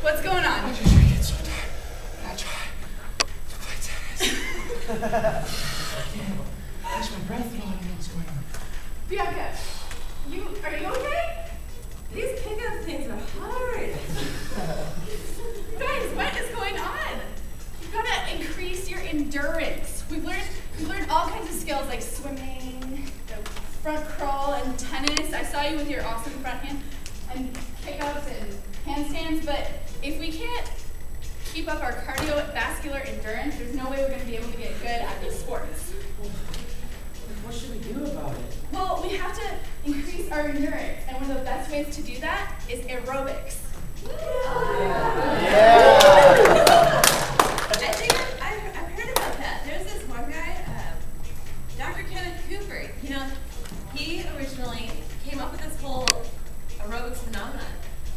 What's going on? I just get so tired. I try to play tennis. I can't catch my breath at all. I don't know what's going on. Bianca, are you okay? These pickup things are hard. Guys, what is going on? You've got to increase your endurance. We've learned all kinds of skills like swimming, the front crawl, and tennis. I saw you with your awesome front hand and kick-ups and handstands, but if we can't keep up our cardiovascular endurance, there's no way we're going to be able to get good at these sports. What should we do about it? Well, we have to increase our endurance, and one of the best ways to do that is aerobics. Yeah. I think I've heard about that. There's this one guy, Dr. Kenneth Cooper. You know, he originally came up with this whole aerobics phenomenon.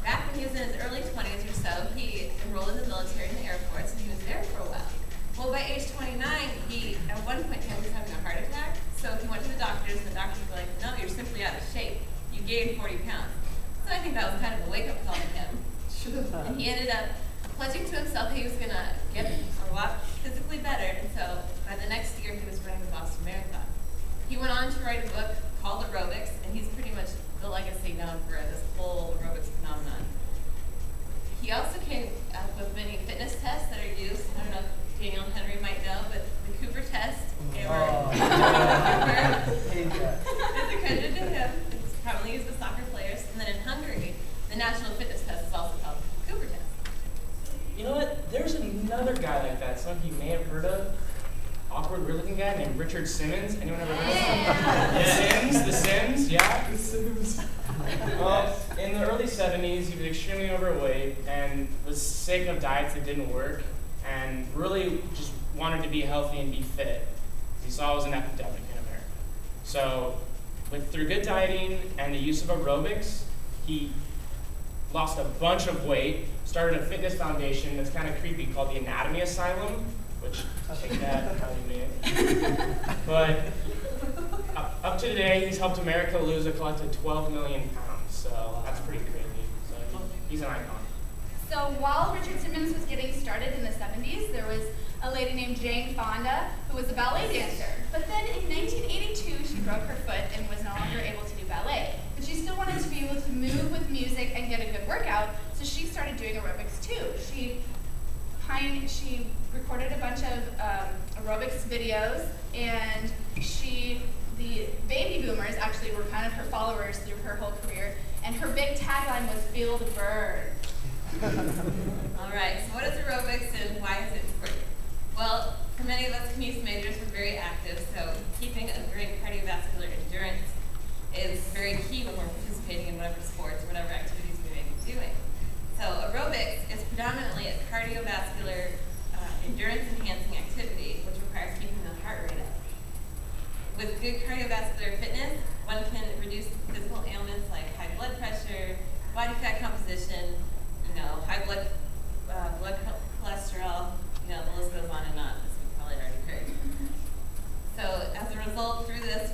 Back when he was in his early 20s or so, he enrolled in the military in the Air Force, and he was there for a while. Well, by age 29, he, at one point in time, was having a heart attack. So he went to the doctors, and the doctors were like, no, you're simply out of shape. You gained 40 pounds. So I think that was kind of a wake-up call to him. And he ended up pledging to himself that he was going to get a lot physically better. And so by the next year, he was running the Boston Marathon. He went on to write a book called Aerobics, and he's pretty much the legacy known for this whole aerobics phenomenon. He also came up with many fitness tests that are used. I don't know if Daniel and Henry might know, but the Cooper test, it's accredited to him. It's probably used with soccer players. And then in Hungary, the national fitness test is also called the Cooper test. You know what? There's another guy like that. Some of you may have heard of. Awkward, weird-looking guy named Richard Simmons. Anyone ever heard of him? The Sims, yeah. The Sims. Well, in the early 70s, he was extremely overweight and was sick of diets that didn't work and really just wanted to be healthy and be fit. He saw it was an epidemic in America. So, through good dieting and the use of aerobics, he lost a bunch of weight, started a fitness foundation that's kind of creepy called the Anatomy Asylum, which take that how you mean. But up to today, he's helped America lose a collective 12 million pounds. So that's pretty crazy. So he's an icon. So while Richard Simmons was getting started in the 70s, there was a lady named Jane Fonda who was a ballet dancer. But then in 1982, she broke her foot and was no longer able to do ballet. But she still wanted to be able to move with music and get a good workout, so she started doing aerobics too. She recorded a bunch of aerobics videos, and the baby boomers actually were kind of her followers through her whole career, and her big tagline was "Feel the burn." All right, so what is aerobics and why is it important? Well, for many of us community majors, we're very active, so keeping a great cardiovascular endurance is very key when we're participating in whatever sports, whatever activities we may be doing. So aerobics is predominantly a cardiovascular endurance-enhancing activity, which requires keeping the heart rate up. With good cardiovascular fitness, one can reduce physical ailments like high blood pressure, body fat composition, high blood cholesterol, the list goes on, as we've probably already heard. So as a result, through this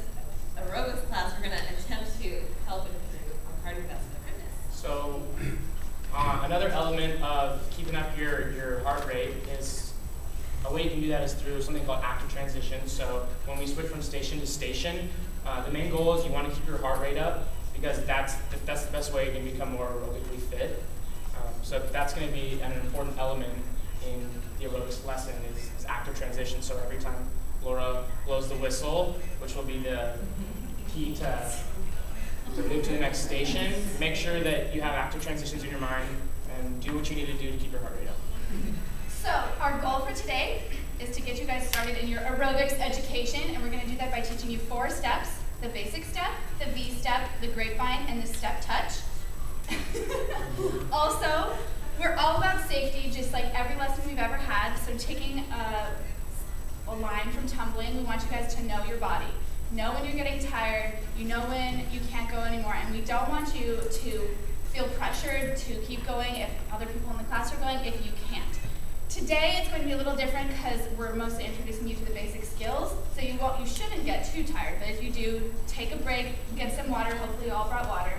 aerobics class, we're going to attempt to help improve our cardiovascular fitness. So another element of keeping up your heart rate is a way you can do that is through something called active transition. So when we switch from station to station, the main goal is you want to keep your heart rate up because that's the best way you can become more aerobically fit. So that's going to be an important element in the aerobics lesson is active transition. So every time Laura blows the whistle, which will be the key to move to the next station, make sure that you have active transitions in your mind and do what you need to do to keep your heart rate up. So our goal for today is to get you guys started in your aerobics education, and we're going to do that by teaching you 4 steps: the basic step, the V step, the grapevine, and the step touch. Also, we're all about safety, just like every lesson we've ever had. So taking a line from tumbling, we want you guys to know your body. Know when you're getting tired, you know when you can't go anymore, and we don't want you to feel pressured to keep going if other people in the class are going if you can't. Today it's going to be a little different because we're mostly introducing you to the basic skills, so you shouldn't get too tired, but if you do, take a break, get some water. Hopefully you all brought water.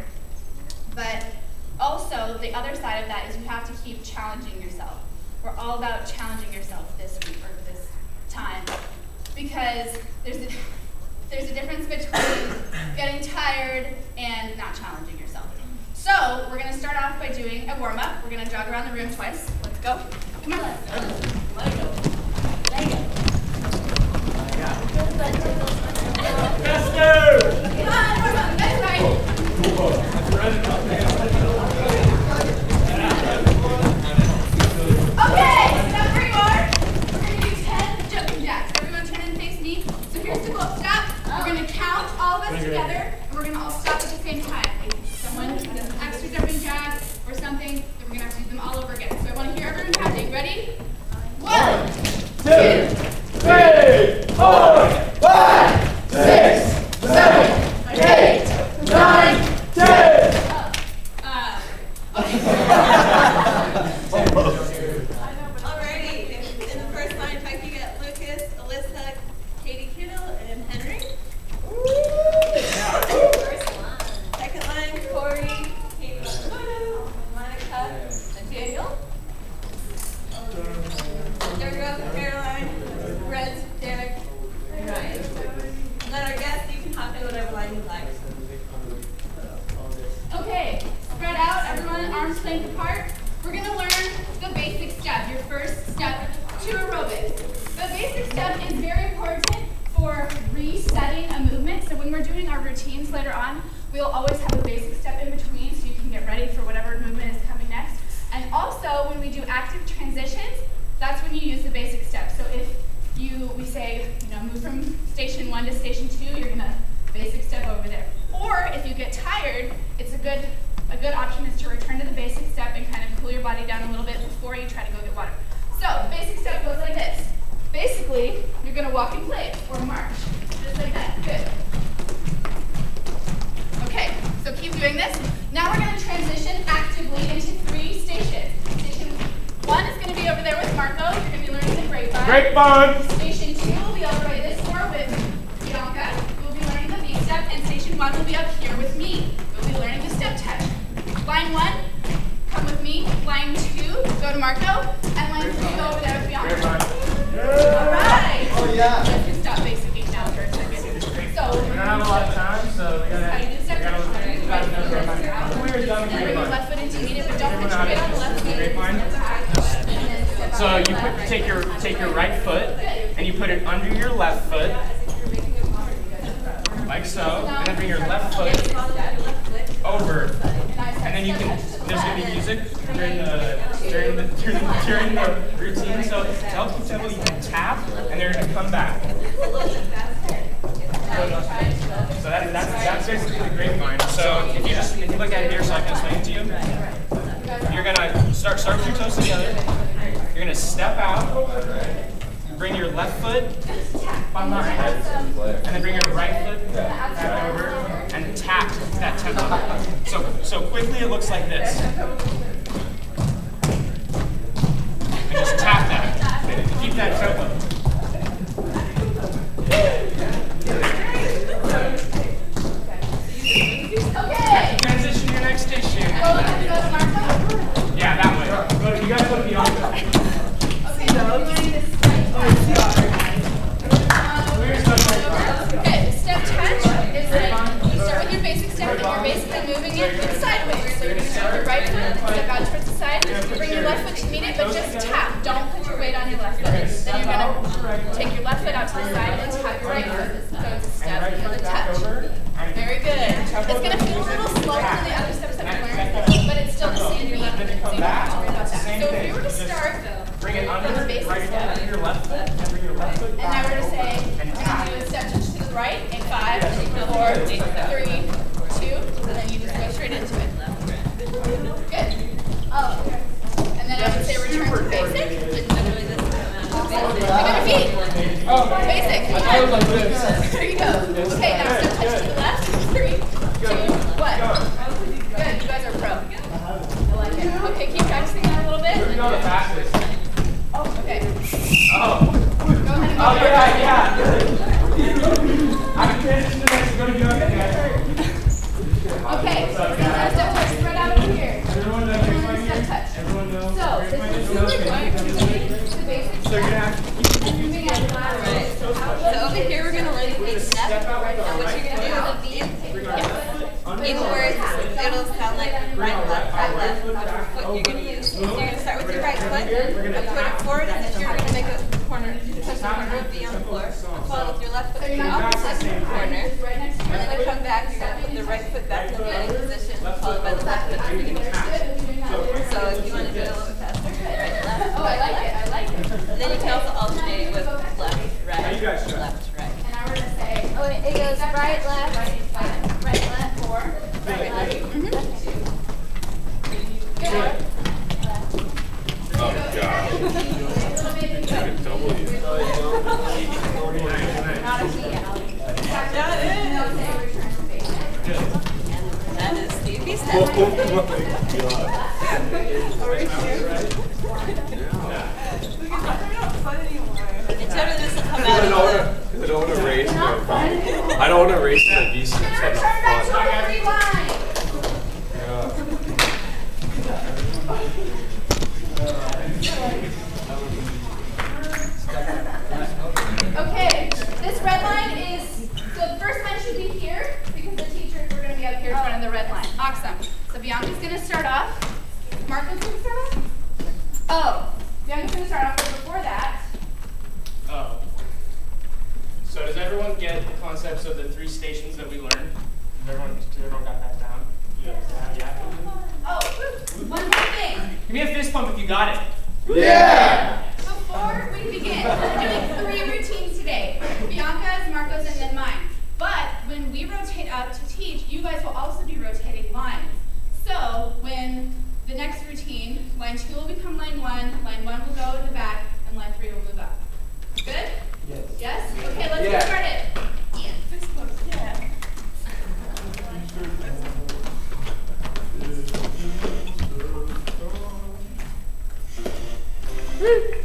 But the other side of that is you have to keep challenging yourself. We're all about challenging yourself this week or this time, because there's a difference between getting tired and not challenging yourself. So we're going to start off by doing a warm-up. We're going to jog around the room twice. Let's go. Come on. Lego. Come on, warm-up. That's right. Okay, stop where you are. We're going to do 10 jumping jacks. Everyone turn and face me. So here's the goal. Stop. We're going to count all of us together, and we're going to all stop at the same time. If someone does an extra jumping jack or something, then we're going to have to do them all over again. So I want to hear everyone counting. Ready? 1, 2, 3, 4, 5, 6, 7, 8, 9, 10. Alrighty, in the first line, Becky, you got Lucas, Alyssa, Katie Kittle, and Henry. First line. Second line, Corey, Katie Kittle, Monica, and Daniel. Third row, Caroline, Brent, Derek, and Ryan. And then our guest, you can hop in whatever line you like. Okay, spread out, everyone, arms length apart. We're going to learn the basic step, your first step to aerobics. The basic step is very important for resetting a movement. So when we're doing our routines later on, we'll always have a basic step in between so you can get ready for whatever movement is coming next. And also, when we do active transitions, that's when you use the basic step. So if we say, move from station 1 to station 2, you're going to basic step over there. Or if you get tired, it's a good option is to return to the basic step and kind of cool your body down a little bit before you try to go get water. So basic step goes like this. Basically, you're going to walk in place or march, just like that. Good. Okay, so keep doing this. Now we're going to transition actively into 3 stations. Station 1 is going to be over there with Marco. You're going to be learning the grapevine. Grapevine. Station 2 will be over by this door with Bianca. We'll be learning the V-step, and station 1 will be up here with me. We'll be learning the step touch. Line 1, come with me. Line 2, go to Marco. And line 3, go over there with Bianca. All right. Oh, yeah. Let's just stop basicing now for a second. So We don't have a lot of time, so we gotta we're done with bring your grapevine. left foot into meet it, but don't put your weight on the left foot. Grapevine. So you take your right foot and you put it under your left foot, like so, and then bring your left foot over, and then you can. There's gonna be music during the routine. So to help you tempo, you can tap, and they're gonna come back. So that's basically the grapevine. So if you look at it here, so I can explain it to you. You're gonna start with your toes together. You're gonna step out. Bring your left foot behind, and then bring your right foot back over, and tap that tempo. So quickly it looks like this. And just tap that. Keep that tempo. Okay. Transition to your next station. Go to Marco. Yeah, that way. You gotta go to Bianca. Okay, so we're doing this. Okay, step touch is like you start with your basic step and you're basically moving it sideways. So you're going to start with your right foot, step out towards the side, bring your left foot to meet it, but just tap. Don't put your weight on your left foot. Then you're going to take your left foot out to the side and tap your right foot. So it's a step and a touch. Very good. It's going to feel a little slower than the other steps that we learned, but it's still the same beat. So you don't have to worry about that. So if we were to start Bring it under the basic right step, under your left foot, and bring your left foot and back. now we're going to say, we're going to do a step touch to the right in 5, 4, 3, 2, and then you just go straight into it. Good. Oh, and then I would say return to basic. Look at your feet. Oh, Basic. I thought it was like this. There you go. Okay, now step touch to the left. 3, 2, 1. Good. You guys are pro. I like it. Okay, keep practicing that a little bit. We're going the fastest. Okay. Oh. Go ahead and go. Oh, yeah. I can transition to the next. Go to Bianca, guys. Okay, so step touch spread out over here. Everyone does left, right, left. Which foot you're going to use. So you're going to start with your right foot, put it forward, and then you're going to make a corner, touch the corner of the on the floor. Follow with your left foot to the opposite corner. And then you come back, you're going to put the right foot back in the beginning position, followed by the left foot to the beginning position. So if you want to do it a little bit faster, right, left. Oh, I like it. I like it. And then you can also alternate with left, right, How you guys try? left, right. And now we're going to say, Oh, it goes right, left, right, left, 4. Right, left. Good. Oh, God. Like a W. Not a T, Allie. That is Steve B. Oh, my And totally this will come out of I don't want to race. I don't want to race the V steps. Turn back to the rewind. Okay, this red line is, so the first line should be here because the teachers are going to be up here in front of the red line. Awesome. So Bianca's going to start off. Marco's going to start off? Oh, Bianca's going to start off, but before that. Oh. So does everyone get the concepts of the 3 stations that we learned? Did everyone got that down? Yeah. Oh, one more thing. Give me a fist pump if you got it. Yeah! Before we begin, we're doing 3 routines today. Bianca's, Marco's, and then mine. But when we rotate up to teach, you guys will also be rotating lines. So when the next routine, line 2 will become line 1 will go in the back, and line 3 will move up. Good? Yes. Yes? Okay, let's get started. Yeah.